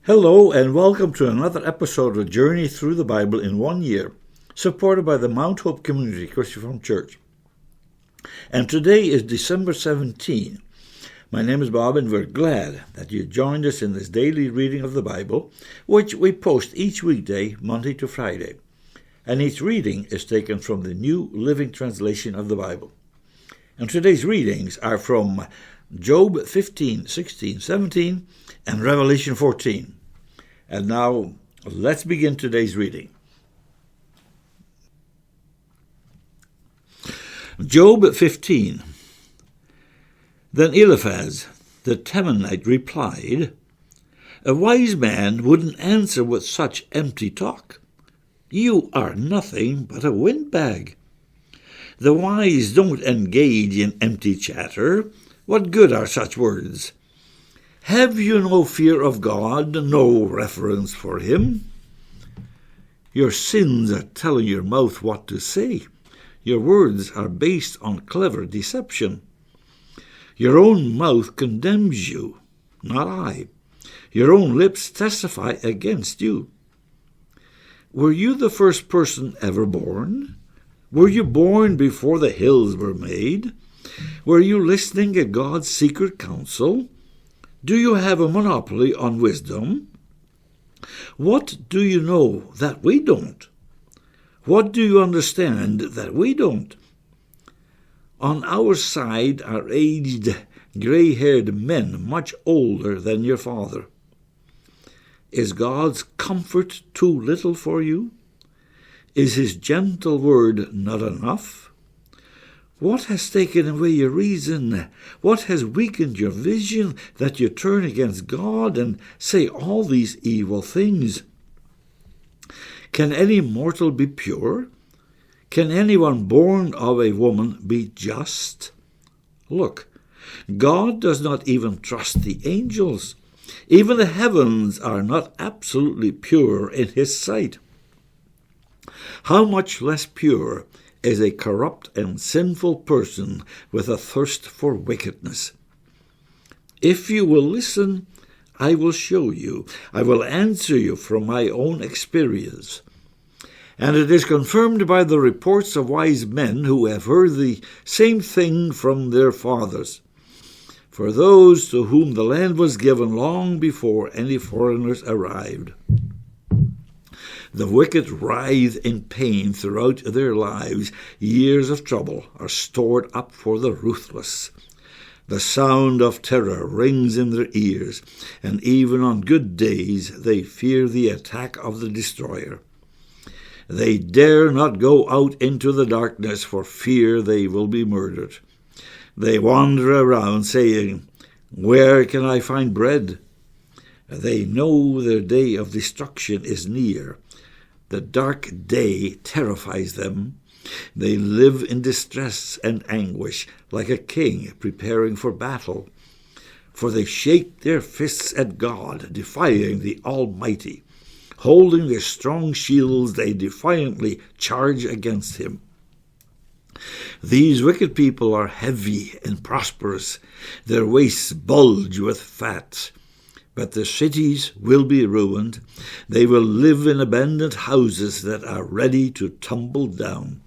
Hello and welcome to another episode of Journey Through the Bible in 1 year, supported by the Mount Hope Community Christian Reformed Church. And today is December 17. My name is Bob and we're glad that you joined us in this daily reading of the Bible, which we post each weekday, Monday to Friday. And each reading is taken from the New Living Translation of the Bible. And today's readings are from Job 15, 16, 17, and Revelation 14. And now, let's begin today's reading. Job 15. Then Eliphaz the Temanite replied, "A wise man wouldn't answer with such empty talk. You are nothing but a windbag. The wise don't engage in empty chatter. What good are such words? Have you no fear of God, no reverence for him? Your sins are telling your mouth what to say. Your words are based on clever deception. Your own mouth condemns you, not I. Your own lips testify against you. Were you the first person ever born? Were you born before the hills were made? Were you listening at God's secret counsel? Do you have a monopoly on wisdom? What do you know that we don't? What do you understand that we don't? On our side are aged, gray-haired men much older than your father. Is God's comfort too little for you? Is his gentle word not enough? What has taken away your reason? What has weakened your vision that you turn against God and say all these evil things? Can any mortal be pure? Can anyone born of a woman be just? Look, God does not even trust the angels. Even the heavens are not absolutely pure in his sight. How much less pure is a corrupt and sinful person with a thirst for wickedness? If you will listen, I will show you. I will answer you from my own experience. And it is confirmed by the reports of wise men who have heard the same thing from their fathers. For those to whom the land was given long before any foreigners arrived. The wicked writhe in pain throughout their lives. Years of trouble are stored up for the ruthless. The sound of terror rings in their ears, and even on good days they fear the attack of the destroyer. They dare not go out into the darkness for fear they will be murdered. They wander around saying, "Where can I find bread?" They know their day of destruction is near. The dark day terrifies them. They live in distress and anguish, like a king preparing for battle. For they shake their fists at God, defying the Almighty. Holding their strong shields, they defiantly charge against him. These wicked people are heavy and prosperous. Their waists bulge with fat. But the cities will be ruined. They will live in abandoned houses that are ready to tumble down.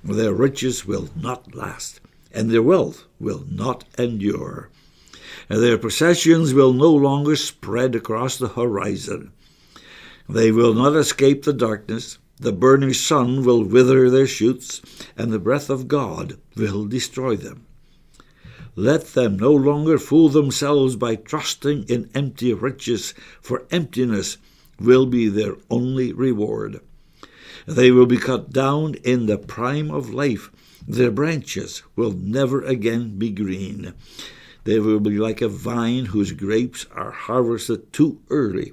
Their riches will not last, and their wealth will not endure. Their possessions will no longer spread across the horizon. They will not escape the darkness. The burning sun will wither their shoots, and the breath of God will destroy them. Let them no longer fool themselves by trusting in empty riches, for emptiness will be their only reward. They will be cut down in the prime of life. Their branches will never again be green. They will be like a vine whose grapes are harvested too early,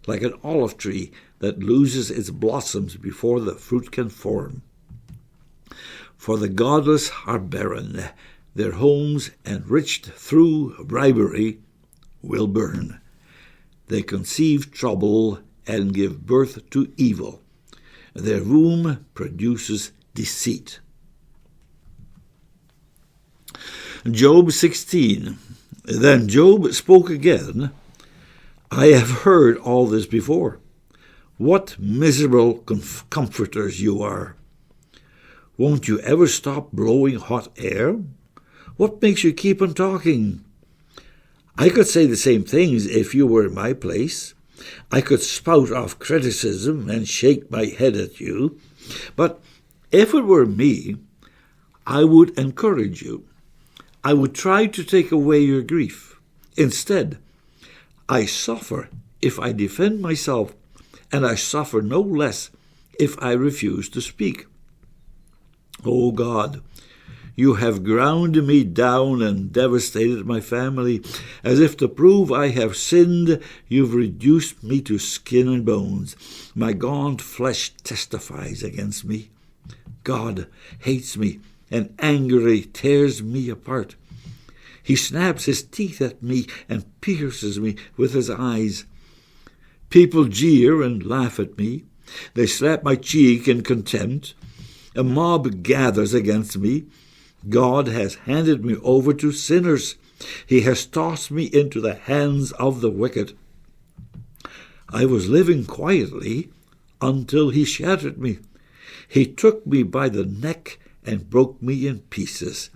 like an olive tree that loses its blossoms before the fruit can form. For the godless are barren. Their homes, enriched through bribery, will burn. They conceive trouble and give birth to evil. Their womb produces deceit. Job 16. Then Job spoke again. I have heard all this before. What miserable comforters you are! Won't you ever stop blowing hot air? What makes you keep on talking? I could say the same things if you were in my place. I could spout off criticism and shake my head at you. But if it were me, I would encourage you. I would try to take away your grief. Instead, I suffer if I defend myself, and I suffer no less if I refuse to speak. O God, you have ground me down and devastated my family. As if to prove I have sinned, you've reduced me to skin and bones. My gaunt flesh testifies against me. God hates me and angrily tears me apart. He snaps his teeth at me and pierces me with his eyes. People jeer and laugh at me. They slap my cheek in contempt. A mob gathers against me. God has handed me over to sinners. He has tossed me into the hands of the wicked. I was living quietly until he shattered me. He took me by the neck and broke me in pieces.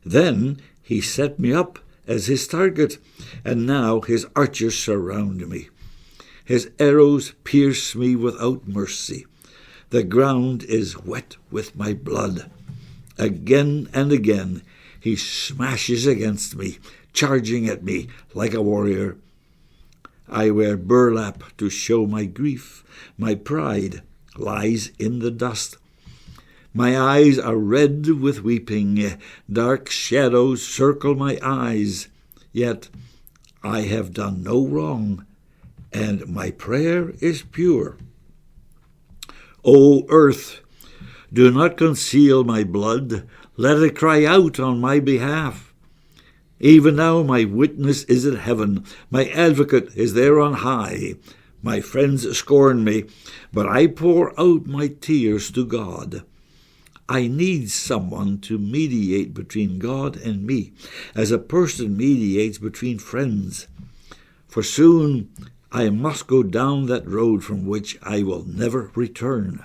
Then he set me up as his target, and now his archers surround me. His arrows pierce me without mercy. The ground is wet with my blood. Again and again he smashes against me, charging at me like a warrior. I wear burlap to show my grief. My pride lies in the dust. My eyes are red with weeping. Dark shadows circle my eyes. Yet I have done no wrong, and my prayer is pure. O earth, do not conceal my blood. Let it cry out on my behalf. Even now my witness is in heaven. My advocate is there on high. My friends scorn me, but I pour out my tears to God. I need someone to mediate between God and me, as a person mediates between friends. For soon I must go down that road from which I will never return.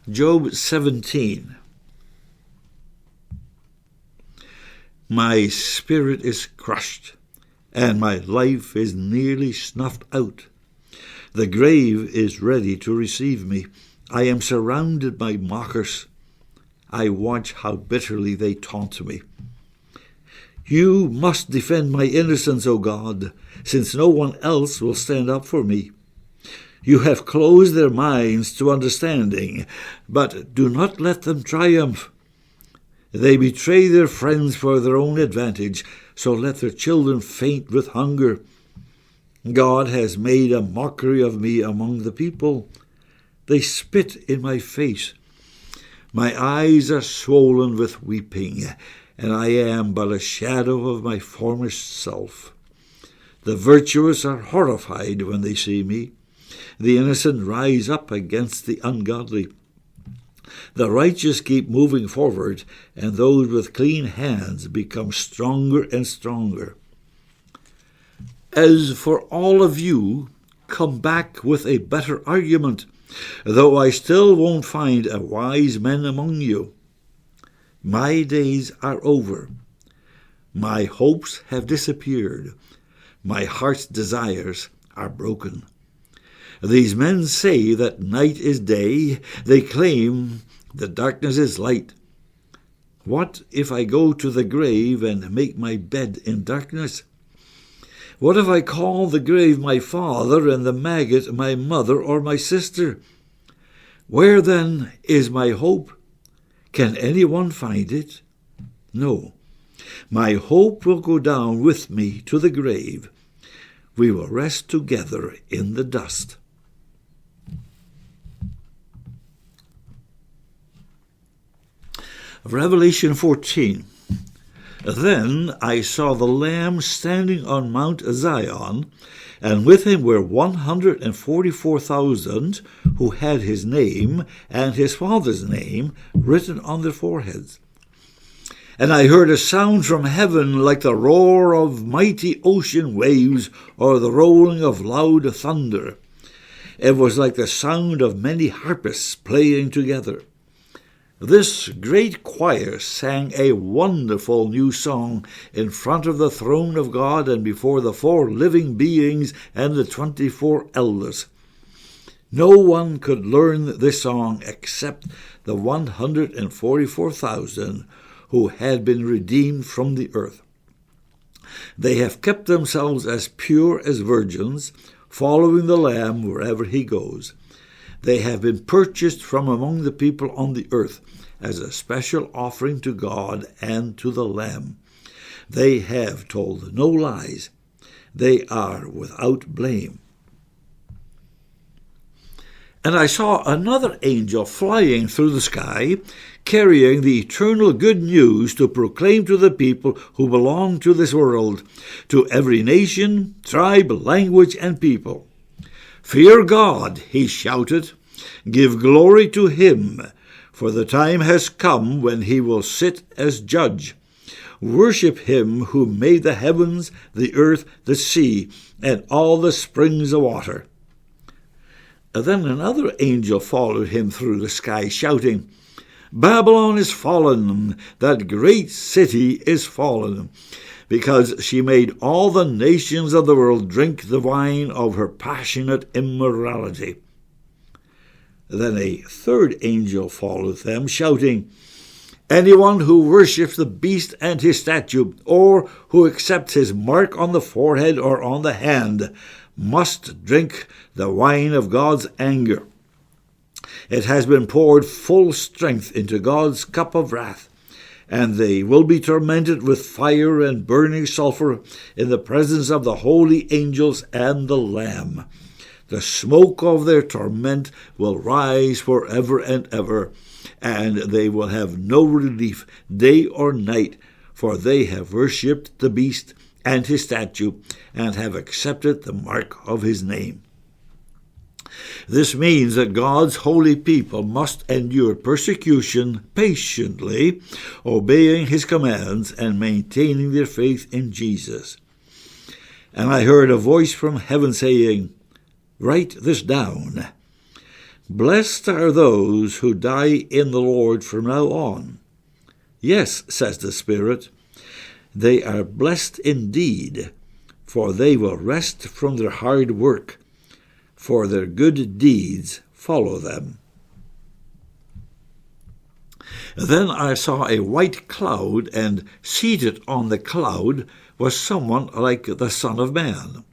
Job 17. My spirit is crushed, and my life is nearly snuffed out. The grave is ready to receive me. I am surrounded by mockers. I watch how bitterly they taunt me. You must defend my innocence, O God, since no one else will stand up for me. You have closed their minds to understanding, but do not let them triumph. They betray their friends for their own advantage, so let their children faint with hunger. God has made a mockery of me among the people. They spit in my face. My eyes are swollen with weeping, and I am but a shadow of my former self. The virtuous are horrified when they see me. The innocent rise up against the ungodly. The righteous keep moving forward, and those with clean hands become stronger and stronger. As for all of you, come back with a better argument, though I still won't find a wise man among you. My days are over. My hopes have disappeared. My heart's desires are broken. These men say that night is day. They claim that darkness is light. What if I go to the grave and make my bed in darkness? What if I call the grave my father and the maggot my mother or my sister? Where then is my hope? Can anyone find it? No. My hope will go down with me to the grave. We will rest together in the dust. Revelation 14. Then I saw the Lamb standing on Mount Zion, and with him were 144,000 who had his name and his father's name written on their foreheads. And I heard a sound from heaven like the roar of mighty ocean waves or the rolling of loud thunder. It was like the sound of many harpists playing together. This great choir sang a wonderful new song in front of the throne of God and before the 4 living beings and the 24 elders. No one could learn this song except the 144,000 who had been redeemed from the earth. They have kept themselves as pure as virgins, following the Lamb wherever he goes. They have been purchased from among the people on the earth as a special offering to God and to the Lamb. They have told no lies. They are without blame. And I saw another angel flying through the sky, carrying the eternal good news to proclaim to the people who belong to this world, to every nation, tribe, language, and people. Fear God, he shouted. Give glory to him, for the time has come when he will sit as judge. Worship him who made the heavens, the earth, the sea, and all the springs of water. Then another angel followed him through the sky, shouting, Babylon is fallen, that great city is fallen, because she made all the nations of the world drink the wine of her passionate immorality. Then a third angel followed them, shouting, Anyone who worships the beast and his statue, or who accepts his mark on the forehead or on the hand, must drink the wine of God's anger. It has been poured full strength into God's cup of wrath, and they will be tormented with fire and burning sulfur in the presence of the holy angels and the Lamb. The smoke of their torment will rise forever and ever, and they will have no relief day or night, for they have worshipped the beast and his statue, and have accepted the mark of his name. This means that God's holy people must endure persecution patiently, obeying his commands and maintaining their faith in Jesus. And I heard a voice from heaven saying, Write this down. Blessed are those who die in the Lord from now on. Yes, says the Spirit, they are blessed indeed, for they will rest from their hard work, for their good deeds follow them. Then I saw a white cloud, and seated on the cloud was someone like the Son of Man.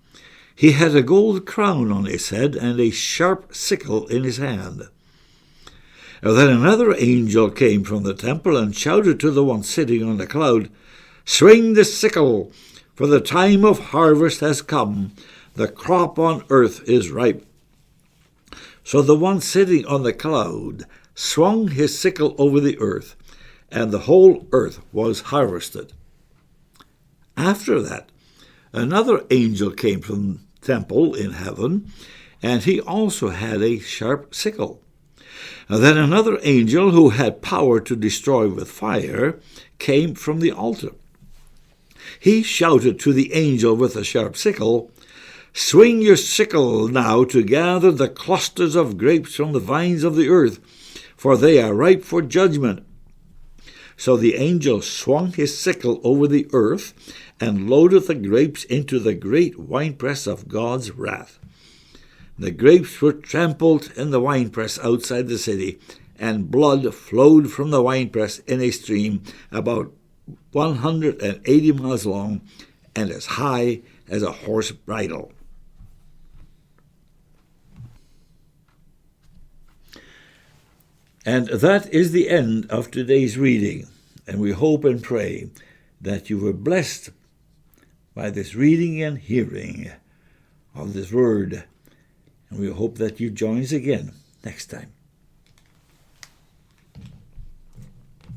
He had a gold crown on his head and a sharp sickle in his hand. Then another angel came from the temple and shouted to the one sitting on the cloud, Swing the sickle, for the time of harvest has come. The crop on earth is ripe. So the one sitting on the cloud swung his sickle over the earth, and the whole earth was harvested. After that, another angel came from the temple in heaven, and he also had a sharp sickle. Then another angel, who had power to destroy with fire, came from the altar. He shouted to the angel with the sharp sickle, Swing your sickle now to gather the clusters of grapes from the vines of the earth, for they are ripe for judgment. So the angel swung his sickle over the earth and loaded the grapes into the great winepress of God's wrath. The grapes were trampled in the winepress outside the city, and blood flowed from the winepress in a stream about 180 miles long and as high as a horse bridle. And that is the end of today's reading, and we hope and pray that you were blessed by this reading and hearing of this word, and we hope that you join us again next time.